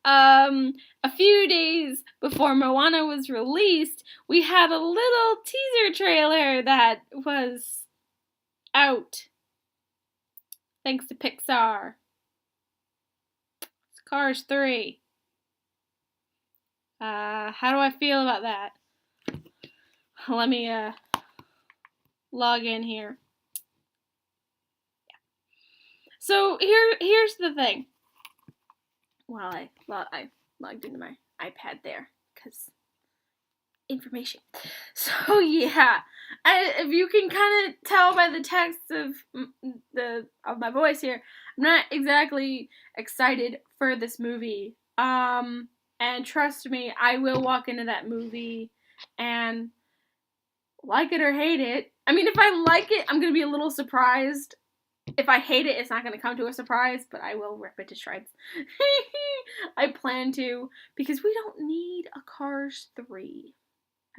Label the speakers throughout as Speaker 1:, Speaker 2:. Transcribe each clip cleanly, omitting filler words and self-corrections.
Speaker 1: a few days before Moana was released, we had a little teaser trailer that was out. Thanks to Pixar. It's Cars 3. How do I feel about that? Let me, log in here. So here's the thing. Well, I logged into my iPad there because information. So yeah, if you can kind of tell by the text of my voice here, I'm not exactly excited for this movie. And trust me, I will walk into that movie and like it or hate it. I mean, if I like it, I'm gonna be a little surprised. If I hate it, it's not gonna come to a surprise, but I will rip it to shreds. I plan to, because we don't need a Cars 3.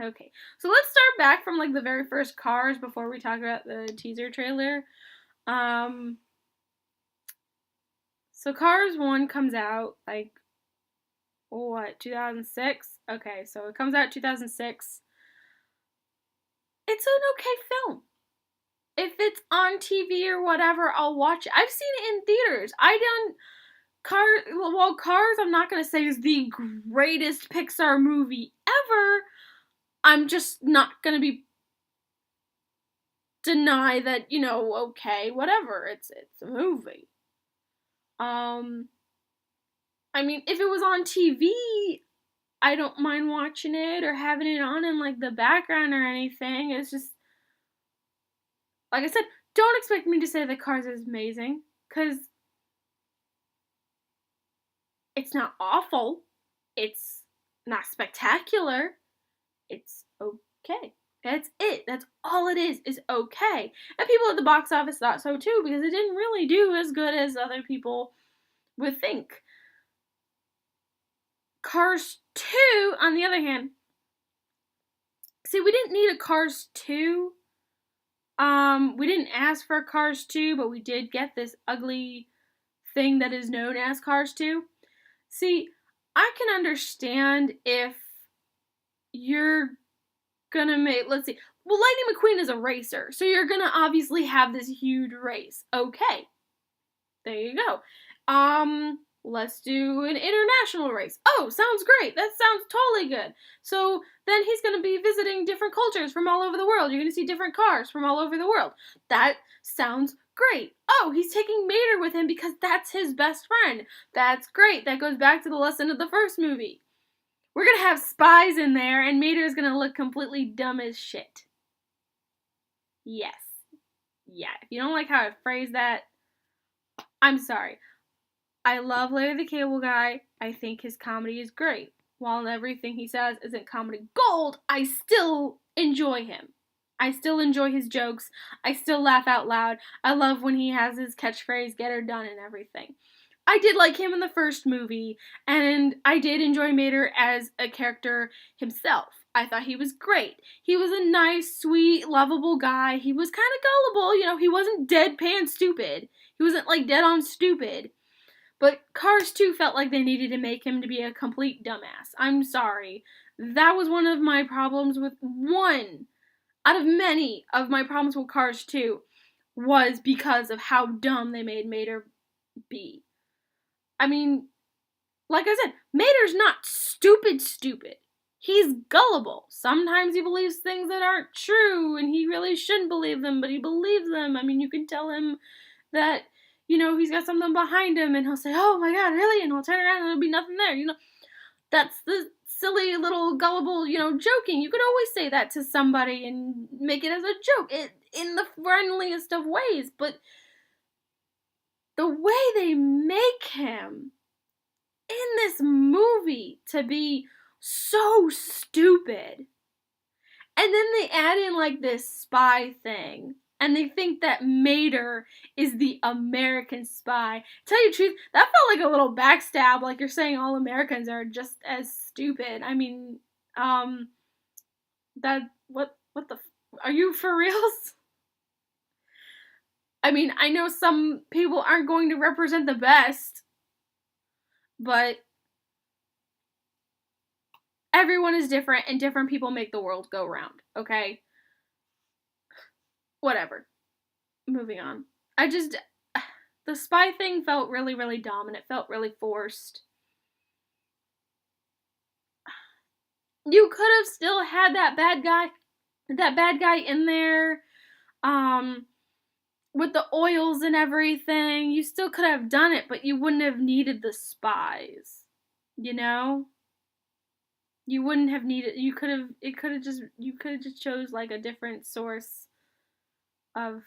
Speaker 1: Okay, so let's start back from like the very first Cars before we talk about the teaser trailer. So Cars 1 comes out like, what, 2006? Okay, so it comes out 2006. It's an okay film. If it's on TV or whatever, I'll watch it. I've seen it in theaters. Cars, I'm not going to say is the greatest Pixar movie ever. I'm just not going to be deny that, okay, whatever. It's a movie. I mean, if it was on TV, I don't mind watching it or having it on in like the background or anything. It's just, like I said, don't expect me to say that Cars is amazing, because it's not awful. It's not spectacular. It's okay. That's it. That's all it is okay. And people at the box office thought so too, because it didn't really do as good as other people would think. Cars 2, on the other hand, see, we didn't need a Cars 2. We didn't ask for a Cars 2, but we did get this ugly thing that is known as Cars 2. See, I can understand if you're gonna make, let's see, well, Lightning McQueen is a racer, so you're gonna obviously have this huge race. Okay. There you go. Let's do an international race. Oh, sounds great. That sounds totally good. So then he's going to be visiting different cultures from all over the world. You're going to see different cars from all over the world. That sounds great. Oh, he's taking Mater with him because that's his best friend. That's great. That goes back to the lesson of the first movie. We're going to have spies in there, and Mater's going to look completely dumb as shit. Yes. Yeah, if you don't like how I phrase that, I'm sorry. I love Larry the Cable Guy. I think his comedy is great. While everything he says isn't comedy gold, I still enjoy him. I still enjoy his jokes. I still laugh out loud. I love when he has his catchphrase, get her done, and everything. I did like him in the first movie, and I did enjoy Mater as a character himself. I thought he was great. He was a nice, sweet, lovable guy. He was kind of gullible, he wasn't deadpan stupid. He wasn't like dead on stupid. But Cars 2 felt like they needed to make him to be a complete dumbass. I'm sorry. That was one of my problems with one out of many of my problems with Cars 2 was because of how dumb they made Mater be. I mean, like I said, Mater's not stupid. He's gullible. Sometimes he believes things that aren't true, and he really shouldn't believe them, but he believes them. I mean, you can tell him that he's got something behind him, and he'll say, oh my god, really? And he'll turn around and there'll be nothing there, That's the silly little gullible, joking. You could always say that to somebody and make it as a joke, in the friendliest of ways, but the way they make him in this movie to be so stupid, and then they add in, like, this spy thing, and they think that Mater is the American spy. Tell you the truth, that felt like a little backstab, like you're saying all Americans are just as stupid. I mean, are you for reals? I mean, I know some people aren't going to represent the best, but everyone is different and different people make the world go round, okay? Whatever. Moving on. The spy thing felt really, really dumb and it felt really forced. You could have still had that bad guy in there, with the oils and everything. You still could have done it, but you wouldn't have needed the spies. You know? You wouldn't have needed, you could have just chose like a different source of,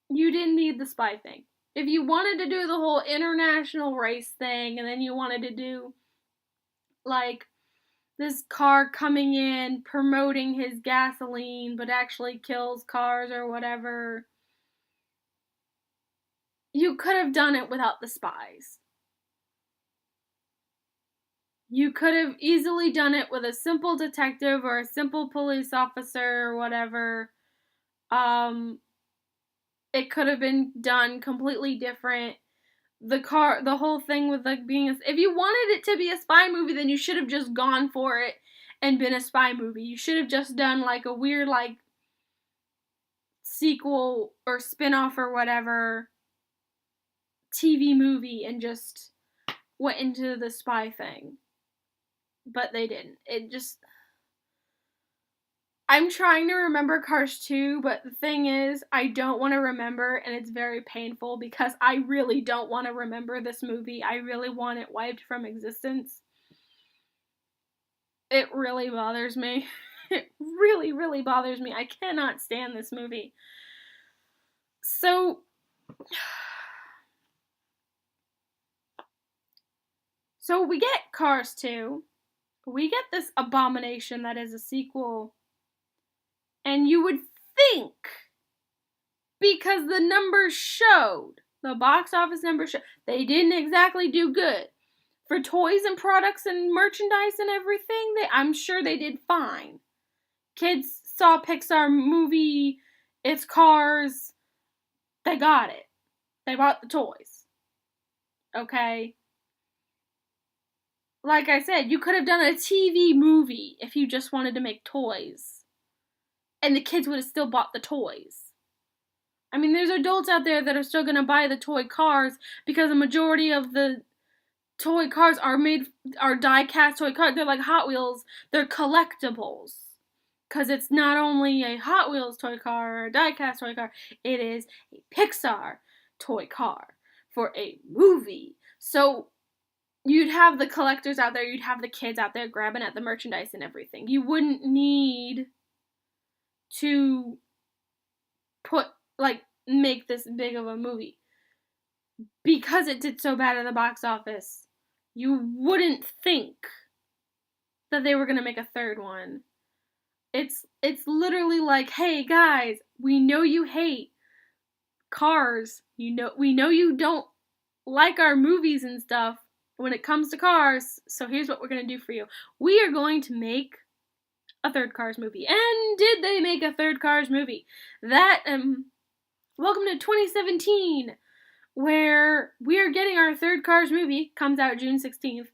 Speaker 1: you didn't need the spy thing. If you wanted to do the whole international race thing, and then you wanted to do like this car coming in promoting his gasoline but actually kills cars or whatever, you could have done it without the spies. You could have easily done it with a simple detective or a simple police officer or whatever. It could have been done completely different. The whole thing with like being if you wanted it to be a spy movie, then you should have just gone for it and been a spy movie. You should have just done like a weird like sequel or spin-off or whatever TV movie and just went into the spy thing. But they didn't. I'm trying to remember Cars 2, but the thing is, I don't want to remember, and it's very painful because I really don't want to remember this movie. I really want it wiped from existence. It really bothers me. It really, really bothers me. I cannot stand this movie. So we get Cars 2. We get this abomination that is a sequel. And you would think, because the numbers showed, the box office numbers showed, they didn't exactly do good. For toys and products and merchandise and everything, I'm sure they did fine. Kids saw a Pixar movie, it's Cars, they got it. They bought the toys. Okay? Like I said, you could have done a TV movie if you just wanted to make toys. And the kids would have still bought the toys. I mean, there's adults out there that are still going to buy the toy cars because the majority of the toy cars are die-cast toy cars. They're like Hot Wheels. They're collectibles. Because it's not only a Hot Wheels toy car or a die-cast toy car, it is a Pixar toy car for a movie. So you'd have the collectors out there, you'd have the kids out there grabbing at the merchandise and everything. You wouldn't need to make this big of a movie. Because it did so bad at the box office, you wouldn't think that they were going to make a third one. It's literally like, hey guys, we know you hate Cars. We know you don't like our movies and stuff when it comes to Cars, so here's what we're going to do for you. We are going to make a third Cars movie. And did they make a third Cars movie? That, welcome to 2017, where we are getting our third Cars movie. Comes out June 16th.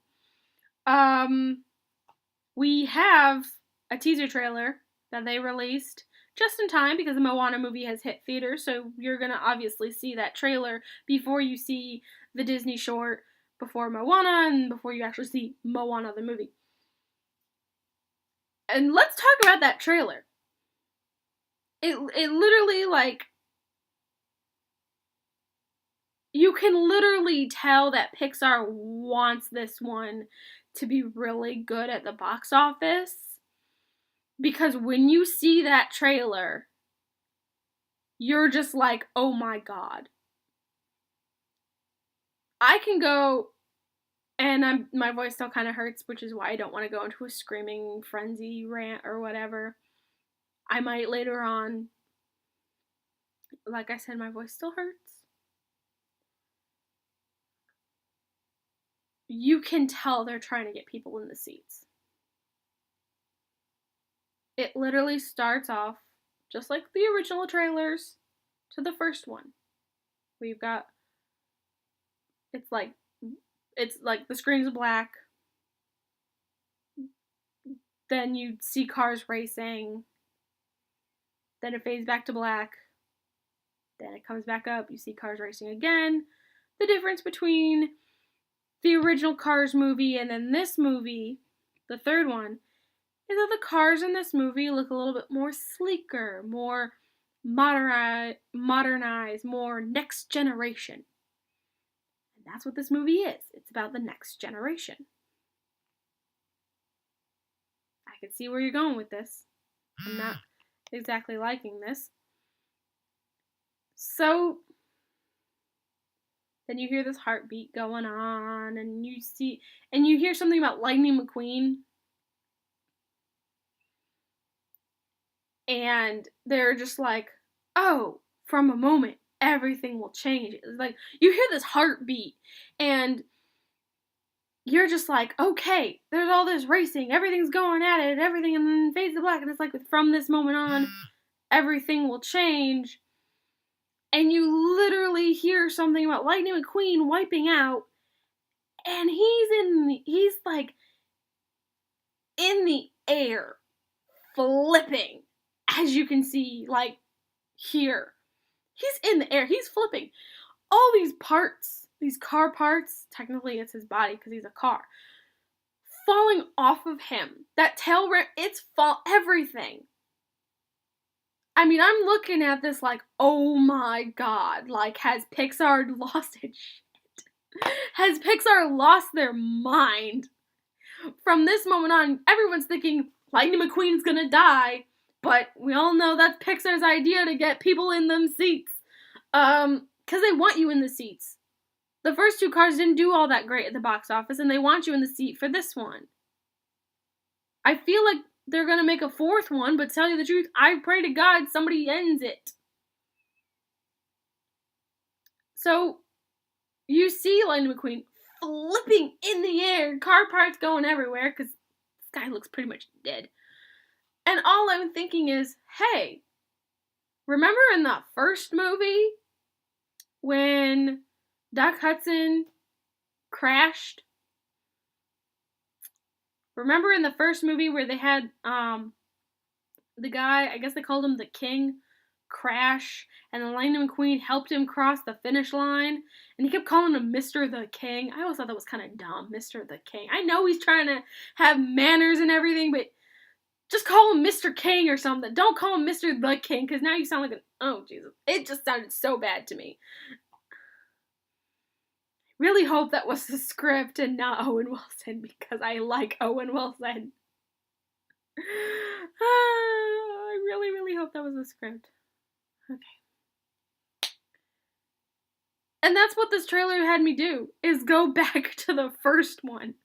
Speaker 1: We have a teaser trailer that they released just in time because the Moana movie has hit theaters, so you're gonna obviously see that trailer before you see the Disney short, before Moana, and before you actually see Moana the movie. And let's talk about that trailer. It literally, like, you can literally tell that Pixar wants this one to be really good at the box office. Because when you see that trailer, you're just like, oh my god. I can go, and my voice still kind of hurts, which is why I don't want to go into a screaming frenzy rant or whatever. I might later on. Like I said, my voice still hurts. You can tell they're trying to get people in the seats. It literally starts off just like the original trailers to the first one. We've got It's like the screen's black. Then you see cars racing. Then it fades back to black. Then it comes back up. You see cars racing again. The difference between the original Cars movie and then this movie, the third one, is that the cars in this movie look a little bit more sleeker, more modernized, more next generation. And that's what this movie is. It's about the next generation. I can see where you're going with this. I'm not exactly liking this. So then you hear this heartbeat going on, and you hear something about Lightning McQueen. And they're just like, oh, from a moment, everything will change. It's like, you hear this heartbeat, and you're just like, okay, there's all this racing, everything's going at it, everything, and then fades to black, and it's like, from this moment on, everything will change. And you literally hear something about Lightning McQueen wiping out, and he's like in the air, flipping, as you can see, like here. He's in the air, he's flipping. All these parts, these car parts, technically it's his body because he's a car, falling off of him. That tail ramp, everything. I mean, I'm looking at this like, oh my god, like, has Pixar lost its shit? Has Pixar lost their mind? From this moment on, everyone's thinking Lightning McQueen's gonna die, but we all know that's Pixar's idea to get people in them seats. Because they want you in the seats. The first two Cars didn't do all that great at the box office, and they want you in the seat for this one. I feel like they're gonna make a fourth one, but to tell you the truth, I pray to God somebody ends it. So, you see Lightning McQueen flipping in the air, car parts going everywhere, because this guy looks pretty much dead. And all I'm thinking is, hey, remember in the first movie when Doc Hudson crashed? Remember in the first movie where they had the guy, I guess they called him the King, crash, and the Lightning McQueen helped him cross the finish line, and he kept calling him Mr. the King. I always thought that was kind of dumb, Mr. the King. I know he's trying to have manners and everything, but just call him Mr. King or something. Don't call him Mr. the King, because now you sound like oh, Jesus. It just sounded so bad to me. Really hope that was the script and not Owen Wilson, because I like Owen Wilson. I really, really hope that was the script. Okay. And that's what this trailer had me do, is go back to the first one.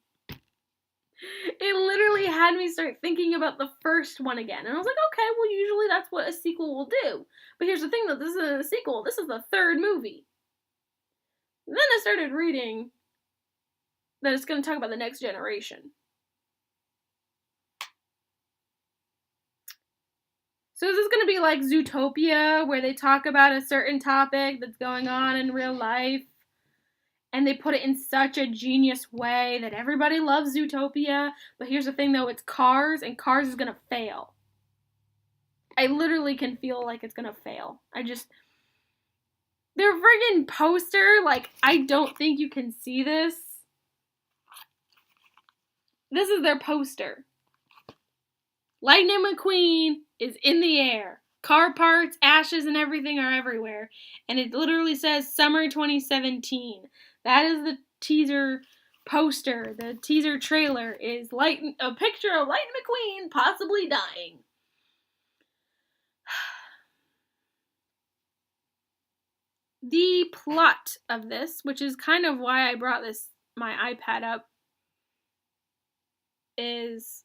Speaker 1: It literally had me start thinking about the first one again. And I was like, okay, well, usually that's what a sequel will do. But here's the thing, though, this isn't a sequel. This is the third movie. And then I started reading that it's going to talk about the next generation. So is this going to be like Zootopia, where they talk about a certain topic that's going on in real life, and they put it in such a genius way that everybody loves Zootopia? But here's the thing, though, it's Cars, and Cars is going to fail. I literally can feel like it's going to fail. Their friggin' poster, like, I don't think you can see this. This is their poster. Lightning McQueen is in the air. Car parts, ashes, and everything are everywhere. And it literally says Summer 2017. That is the teaser poster. The teaser trailer is a picture of Lightning McQueen possibly dying. The plot of this, which is kind of why I brought my iPad up, is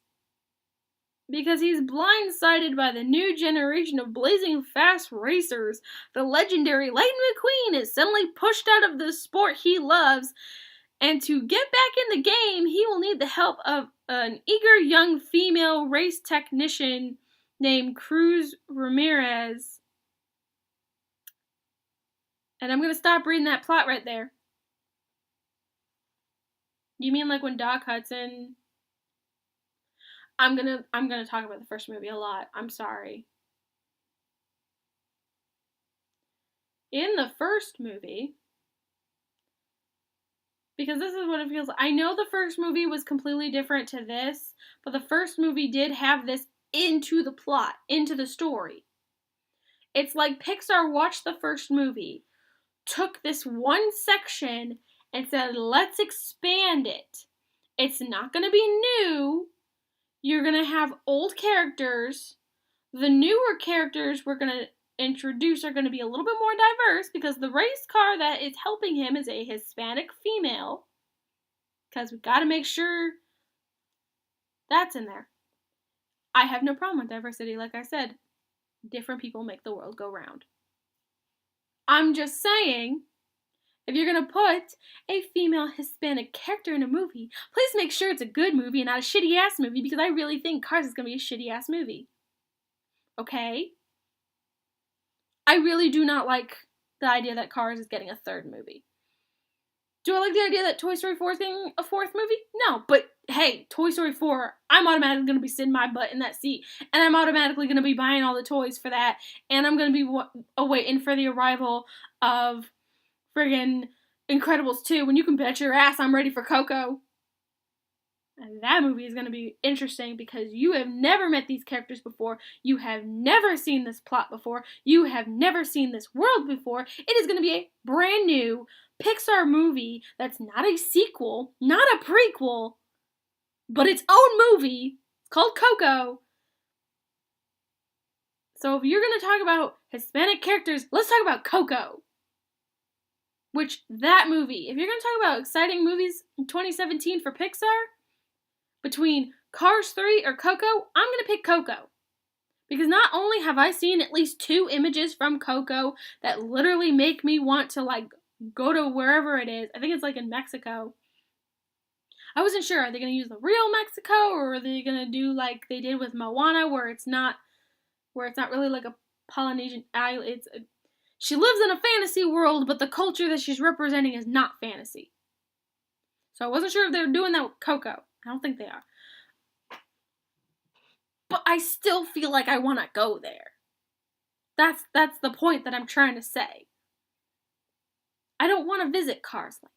Speaker 1: because he's blindsided by the new generation of blazing fast racers. The legendary Lightning McQueen is suddenly pushed out of the sport he loves, and to get back in the game, he will need the help of an eager young female race technician named Cruz Ramirez. And I'm going to stop reading that plot right there. You mean like when Doc Hudson? I'm gonna talk about the first movie a lot. I'm sorry. In the first movie, because this is what it feels like. I know the first movie was completely different to this, but the first movie did have this into the plot, into the story. It's like Pixar watched the first movie, took this one section, and said, let's expand it. It's not going to be new. You're going to have old characters. The newer characters we're going to introduce are going to be a little bit more diverse because the race car that is helping him is a Hispanic female. Because we've got to make sure that's in there. I have no problem with diversity, like I said. Different people make the world go round. I'm just saying, if you're going to put a female Hispanic character in a movie, please make sure it's a good movie and not a shitty-ass movie, because I really think Cars is going to be a shitty-ass movie. Okay? I really do not like the idea that Cars is getting a third movie. Do I like the idea that Toy Story 4 is getting a fourth movie? No, but hey, Toy Story 4, I'm automatically going to be sitting my butt in that seat, and I'm automatically going to be buying all the toys for that, and I'm going to be waiting for the arrival of friggin' Incredibles 2, when you can bet your ass I'm ready for Coco. And that movie is going to be interesting because you have never met these characters before. You have never seen this plot before. You have never seen this world before. It is going to be a brand new Pixar movie that's not a sequel, not a prequel, but its own movie. It's called Coco. So if you're going to talk about Hispanic characters, let's talk about Coco. Which, that movie, if you're going to talk about exciting movies in 2017 for Pixar, between Cars 3 or Coco, I'm going to pick Coco. Because not only have I seen at least 2 images from Coco that literally make me want to, like, go to wherever it is. I think it's, like, in Mexico. I wasn't sure. Are they going to use the real Mexico, or are they going to do like they did with Moana, where it's not really like a Polynesian island. She lives in a fantasy world, but the culture that she's representing is not fantasy. So I wasn't sure if they were doing that with Coco. I don't think they are. But I still feel like I want to go there. That's the point that I'm trying to say. I don't want to visit Cars Land.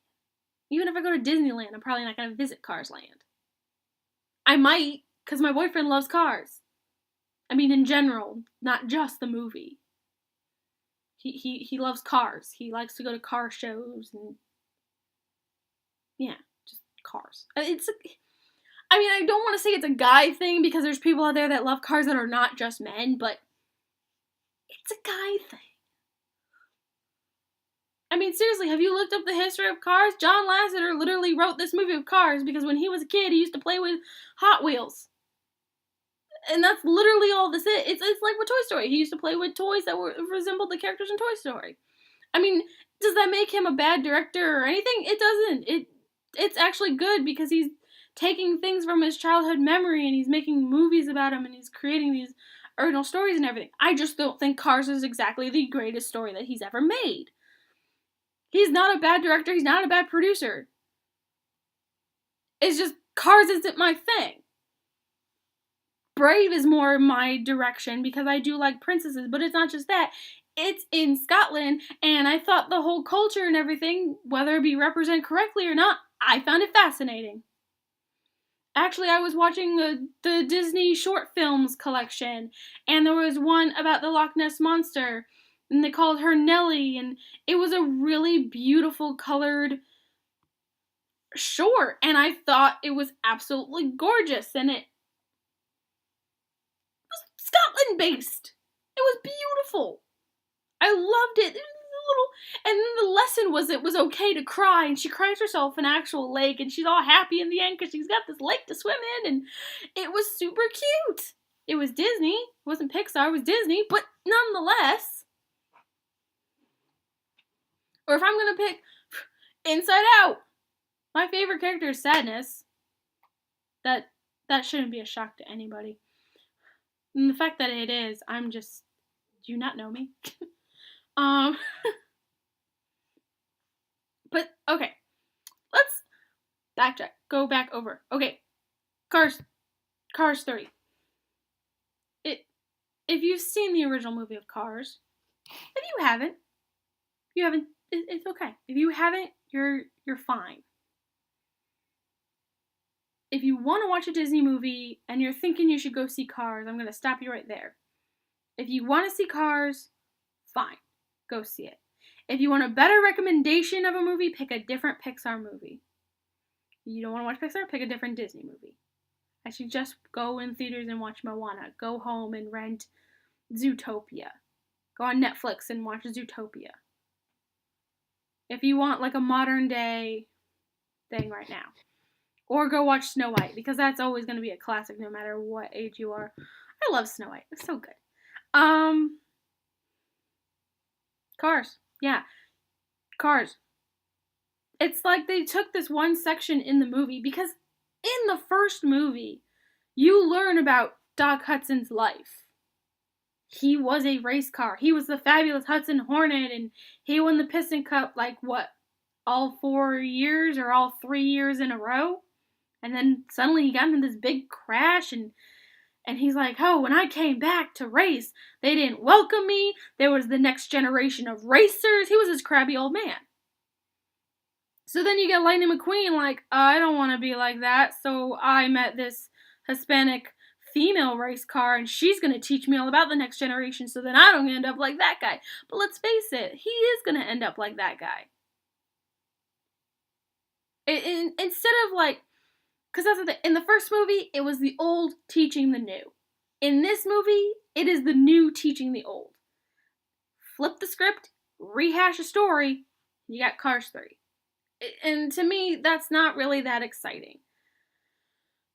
Speaker 1: Even if I go to Disneyland, I'm probably not going to visit Cars Land. I might, because my boyfriend loves cars. I mean, in general, not just the movie. He loves cars. He likes to go to car shows and yeah, just cars. I don't want to say it's a guy thing because there's people out there that love cars that are not just men, but it's a guy thing. I mean, seriously, have you looked up the history of cars? John Lasseter literally wrote this movie of Cars because when he was a kid, he used to play with Hot Wheels. And that's literally all this is. It's like with Toy Story. He used to play with toys that resembled the characters in Toy Story. I mean, does that make him a bad director or anything? It doesn't. It's actually good because he's taking things from his childhood memory and he's making movies about him and he's creating these original stories and everything. I just don't think Cars is exactly the greatest story that he's ever made. He's not a bad director. He's not a bad producer. It's just Cars isn't my thing. Brave is more my direction because I do like princesses, but it's not just that. It's in Scotland, and I thought the whole culture and everything, whether it be represented correctly or not, I found it fascinating. Actually, I was watching the Disney short films collection, and there was one about the Loch Ness Monster, and they called her Nellie, and it was a really beautiful colored short, and I thought it was absolutely gorgeous, and it was Scotland based. It was beautiful. I loved it. It was a little, and then the lesson was it was okay to cry, and she cries herself in an actual lake, and she's all happy in the end because she's got this lake to swim in, and it was super cute. It was Disney. It wasn't Pixar. It was Disney, but nonetheless. Or if I'm gonna pick Inside Out, my favorite character is Sadness. That shouldn't be a shock to anybody. And the fact that it is, I'm just, do you not know me? But, okay. Let's Backtrack. Go back over. Okay. Cars 3. If you've seen the original movie of Cars, if you haven't, it's okay. If you haven't, you're fine. If you want to watch a Disney movie and you're thinking you should go see Cars, I'm going to stop you right there. If you want to see Cars, fine. Go see it. If you want a better recommendation of a movie, pick a different Pixar movie. You don't want to watch Pixar? Pick a different Disney movie. I should just go in theaters and watch Moana. Go home and rent Zootopia. Go on Netflix and watch Zootopia. If you want like a modern day thing right now. Or go watch Snow White, because that's always going to be a classic no matter what age you are. I love Snow White. It's so good. Cars. Yeah. Cars. It's like they took this one section in the movie, because in the first movie, you learn about Doc Hudson's life. He was a race car. He was the fabulous Hudson Hornet, and he won the Piston Cup, like, what, all 4 years or all 3 years in a row? And then suddenly he got into this big crash, and he's like, oh, when I came back to race, they didn't welcome me. There was the next generation of racers. He was this crabby old man. So then you get Lightning McQueen like, I don't want to be like that, so I met this Hispanic female race car, and she's going to teach me all about the next generation, so then I don't end up like that guy. But let's face it, he is going to end up like that guy. Instead of like, because that's the thing, in the first movie, it was the old teaching the new. In this movie, it is the new teaching the old. Flip the script, rehash a story, you got Cars 3. And to me, that's not really that exciting.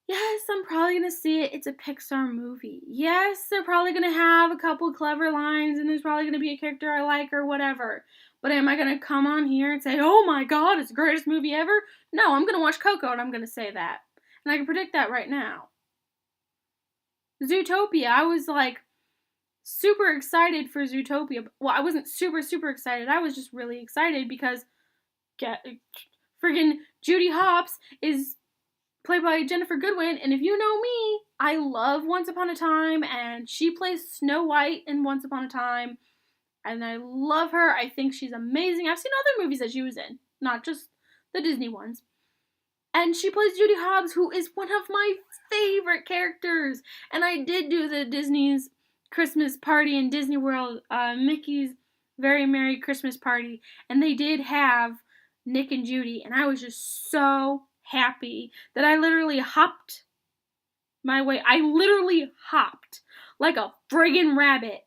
Speaker 1: Yes, I'm probably going to see it. It's a Pixar movie. Yes, they're probably going to have a couple clever lines, and there's probably going to be a character I like or whatever. But am I going to come on here and say, oh my god, it's the greatest movie ever? No, I'm going to watch Coco and I'm going to say that. And I can predict that right now. Zootopia, I was like super excited for Zootopia. Well, I wasn't super excited. I was just really excited because friggin' Judy Hopps is played by Ginnifer Goodwin, and if you know me, I love Once Upon a Time, and she plays Snow White in Once Upon a Time, and I love her. I think she's amazing. I've seen other movies that she was in, not just the Disney ones. And she plays Judy Hopps, who is one of my favorite characters. And I did do the Disney's Christmas party in Disney World, Mickey's Very Merry Christmas Party, and they did have Nick and Judy, and I was just so happy that I literally hopped my way. I literally hopped like a friggin' rabbit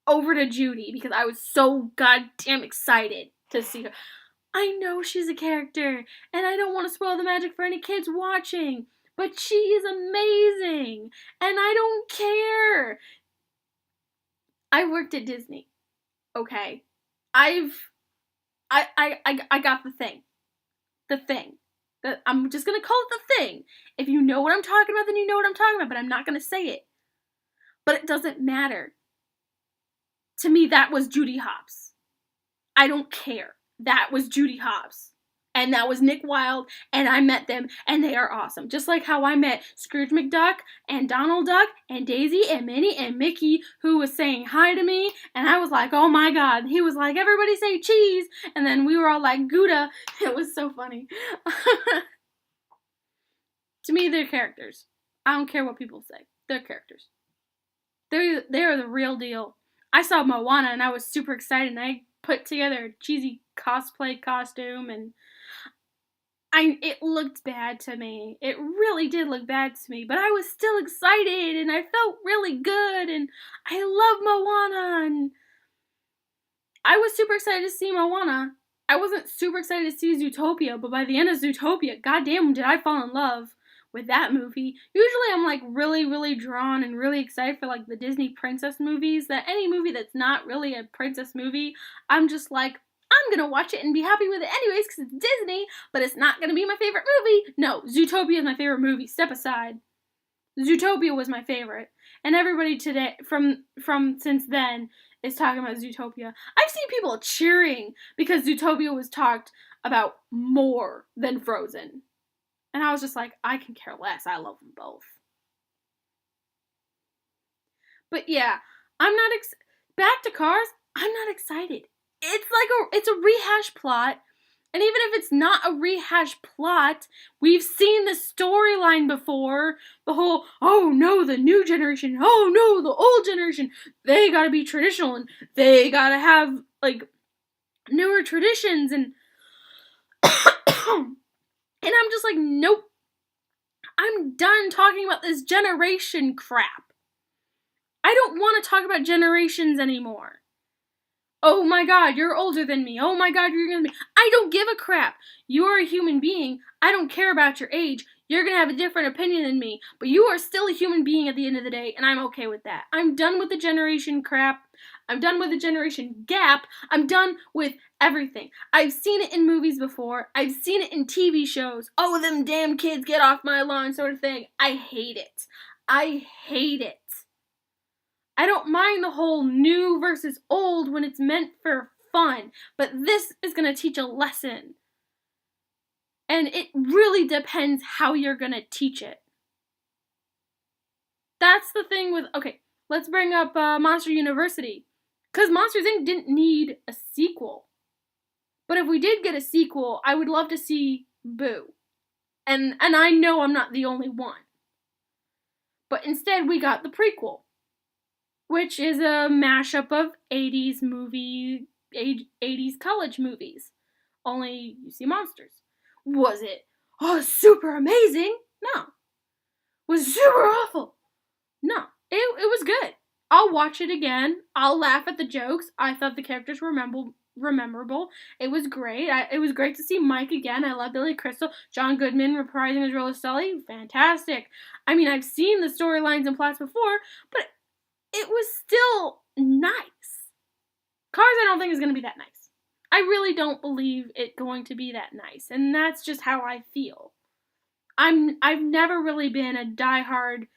Speaker 1: over to Judy because I was so goddamn excited to see her. I know she's a character, and I don't want to spoil the magic for any kids watching, but she is amazing, and I don't care. I worked at Disney, okay? I got the thing. The thing. I'm just going to call it the thing. If you know what I'm talking about, then you know what I'm talking about, but I'm not going to say it. But it doesn't matter. To me, that was Judy Hopps. I don't care. That was Judy Hopps. And that was Nick Wilde, and I met them, and they are awesome. Just like how I met Scrooge McDuck, and Donald Duck, and Daisy, and Minnie, and Mickey, who was saying hi to me, and I was like, oh my god. He was like, everybody say cheese, and then we were all like, Gouda. It was so funny. To me, they're characters. I don't care what people say. They're characters. They are the real deal. I saw Moana, and I was super excited, and I put together a cheesy cosplay costume, and it looked bad to me. It really did look bad to me, but I was still excited, and I felt really good, and I love Moana, and I was super excited to see Moana. I wasn't super excited to see Zootopia, but by the end of Zootopia, goddamn, did I fall in love with that movie. Usually I'm like really drawn and really excited for like the Disney princess movies, that any movie that's not really a princess movie, I'm just like, I'm gonna watch it and be happy with it anyways because it's Disney, but it's not gonna be my favorite movie. No, Zootopia is my favorite movie. Step aside. Zootopia was my favorite. And everybody today, from since then, is talking about Zootopia. I've seen people cheering because Zootopia was talked about more than Frozen. And I was just like, I can care less. I love them both. But yeah, I'm not back to Cars. I'm not excited. It's a rehash plot. And even if it's not a rehash plot, we've seen the storyline before. The whole, oh no, the new generation, oh no, the old generation. They gotta be traditional and they gotta have, like, newer traditions. And and I'm just like, nope. I'm done talking about this generation crap. I don't want to talk about generations anymore. Oh my god, you're older than me. Oh my god, you're younger than me. I don't give a crap. You're a human being. I don't care about your age. You're gonna have a different opinion than me. But you are still a human being at the end of the day, and I'm okay with that. I'm done with the generation crap. I'm done with the generation gap. I'm done with everything. I've seen it in movies before. I've seen it in TV shows. Oh, them damn kids, get off my lawn sort of thing. I hate it. I hate it. I don't mind the whole new versus old when it's meant for fun, but this is going to teach a lesson. And it really depends how you're going to teach it. That's the thing with, okay, let's bring up Monster University. Because Monsters, Inc. didn't need a sequel. But if we did get a sequel, I would love to see Boo. And I know I'm not the only one. But instead, we got the prequel, which is a mashup of 80s college movies. Only you see monsters. Was it super amazing? No. Was it super awful? No. It was good. I'll watch it again. I'll laugh at the jokes. I thought the characters were memorable. It was great. It was great to see Mike again. I love Billy Crystal. John Goodman reprising his role as Sully. Fantastic. I mean, I've seen the storylines and plots before, but it was still nice. Cars, I don't think is going to be that nice. I really don't believe it going to be that nice, and that's just how I feel. I've never really been a diehard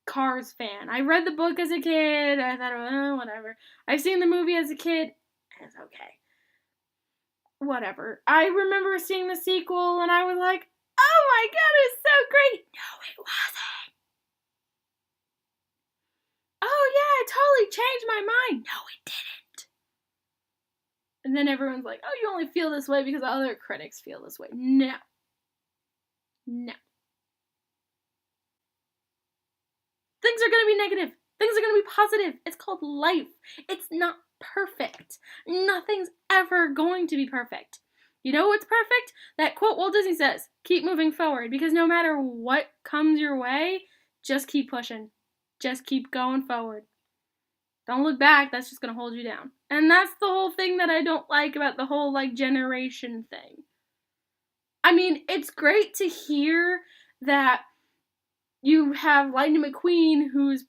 Speaker 1: Cars fan. I read the book as a kid. I thought, oh, whatever. I've seen the movie as a kid. It's okay. Whatever. I remember seeing the sequel, and I was like, oh my god, it was so great. No, it wasn't. Oh yeah, it totally changed my mind. No, it didn't. And then everyone's like, oh, you only feel this way because other critics feel this way. No. No. Things are going to be negative. Things are going to be positive. It's called life. It's not perfect. Nothing's ever going to be perfect. You know what's perfect? That quote Walt Disney says, keep moving forward, because no matter what comes your way, just keep pushing. Just keep going forward. Don't look back. That's just going to hold you down. And that's the whole thing that I don't like about the whole, like, generation thing. I mean, it's great to hear that you have Lightning McQueen, who's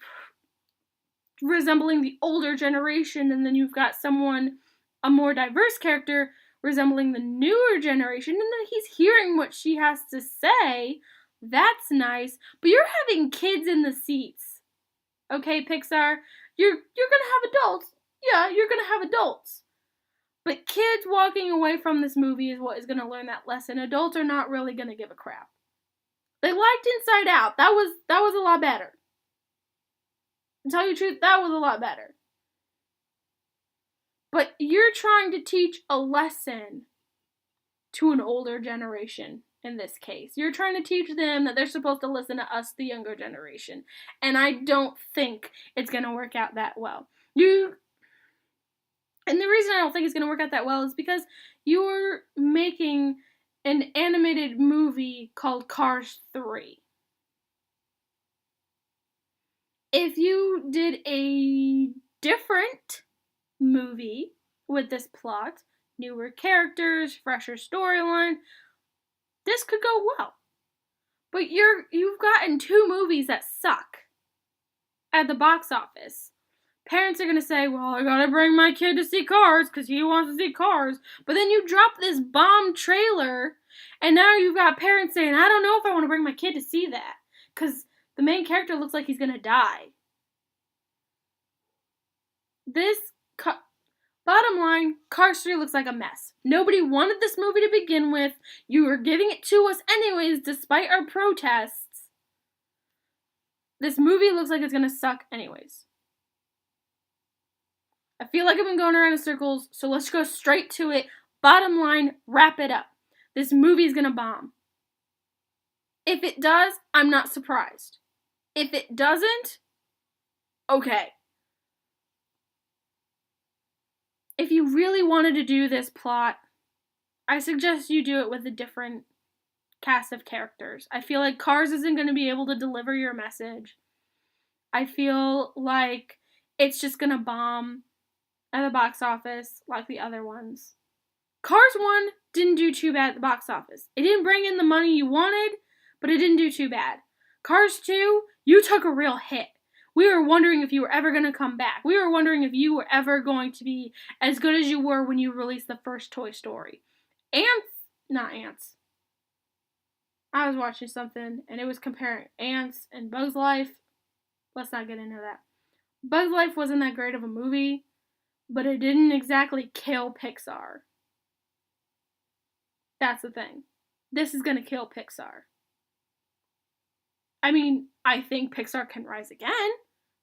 Speaker 1: resembling the older generation, and then you've got someone, a more diverse character, resembling the newer generation, and then he's hearing what she has to say. That's nice. But you're having kids in the seats. Okay, Pixar? You're gonna have adults. Yeah, you're gonna have adults. But kids walking away from this movie is what is gonna learn that lesson. Adults are not really gonna give a crap. They liked Inside Out. That was a lot better. To tell you the truth, that was a lot better. But you're trying to teach a lesson to an older generation in this case. You're trying to teach them that they're supposed to listen to us, the younger generation. And I don't think it's going to work out that well. And the reason I don't think it's going to work out that well is because you're making an animated movie called Cars 3. If you did a different movie with this plot, newer characters, fresher storyline, this could go well. But you've gotten 2 movies that suck at the box office. Parents are going to say, well, I gotta bring my kid to see Cars because he wants to see Cars. But then you drop this bomb trailer, and now you've got parents saying, I don't know if I want to bring my kid to see that because the main character looks like he's going to die. Bottom line, Cars 3 looks like a mess. Nobody wanted this movie to begin with. You were giving it to us anyways, despite our protests. This movie looks like it's gonna suck anyways. I feel like I've been going around in circles, so let's go straight to it. Bottom line, wrap it up. This movie is gonna bomb. If it does, I'm not surprised. If it doesn't, okay. If you really wanted to do this plot, I suggest you do it with a different cast of characters. I feel like Cars isn't going to be able to deliver your message. I feel like it's just going to bomb at the box office like the other ones. Cars 1 didn't do too bad at the box office. It didn't bring in the money you wanted, but it didn't do too bad. Cars 2, you took a real hit. We were wondering if you were ever going to come back. We were wondering if you were ever going to be as good as you were when you released the first Toy Story. Not Ants. I was watching something and it was comparing Ants and Bug's Life. Let's not get into that. Bug's Life wasn't that great of a movie, but it didn't exactly kill Pixar. That's the thing. This is going to kill Pixar. I mean, I think Pixar can rise again.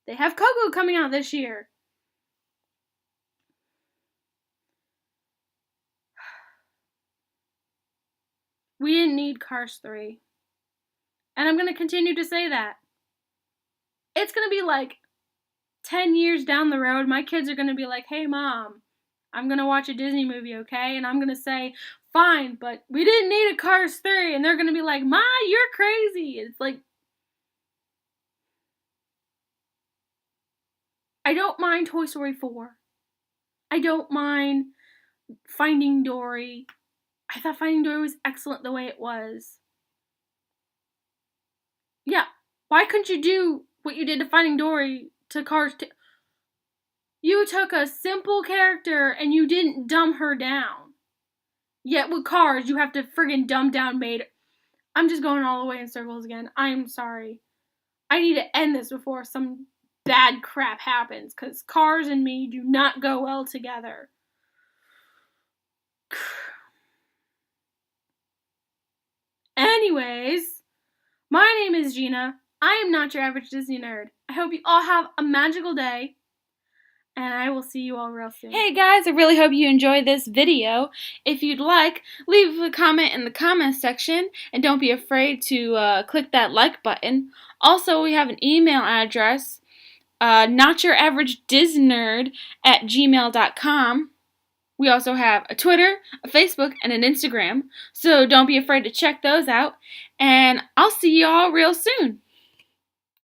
Speaker 1: They have Coco coming out this year. We didn't need Cars 3. And I'm going to continue to say that. It's going to be like 10 years down the road, my kids are going to be like, hey, Mom, I'm going to watch a Disney movie, okay? And I'm going to say, fine, but we didn't need a Cars 3. And they're going to be like, Ma, you're crazy. It's like, I don't mind Toy Story 4. I don't mind Finding Dory. I thought Finding Dory was excellent the way it was. Yeah, why couldn't you do what you did to Finding Dory to Cars 2? You took a simple character and you didn't dumb her down. Yet with Cars, you have to friggin' dumb down Mater. I'm just going all the way in circles again. I'm sorry. I need to end this before some bad crap happens, because Cars and me do not go well together. Anyways, my name is Gina. I am not your average Disney nerd. I hope you all have a magical day, and I will see you all real soon. Hey guys, I really hope you enjoyed this video. If you'd like, leave a comment in the comments section, and don't be afraid to click that like button. Also, we have an email address, notyouraveragedisnerd@gmail.com. We also have a Twitter, a Facebook, and an Instagram, so don't be afraid to check those out, and I'll see you all real soon.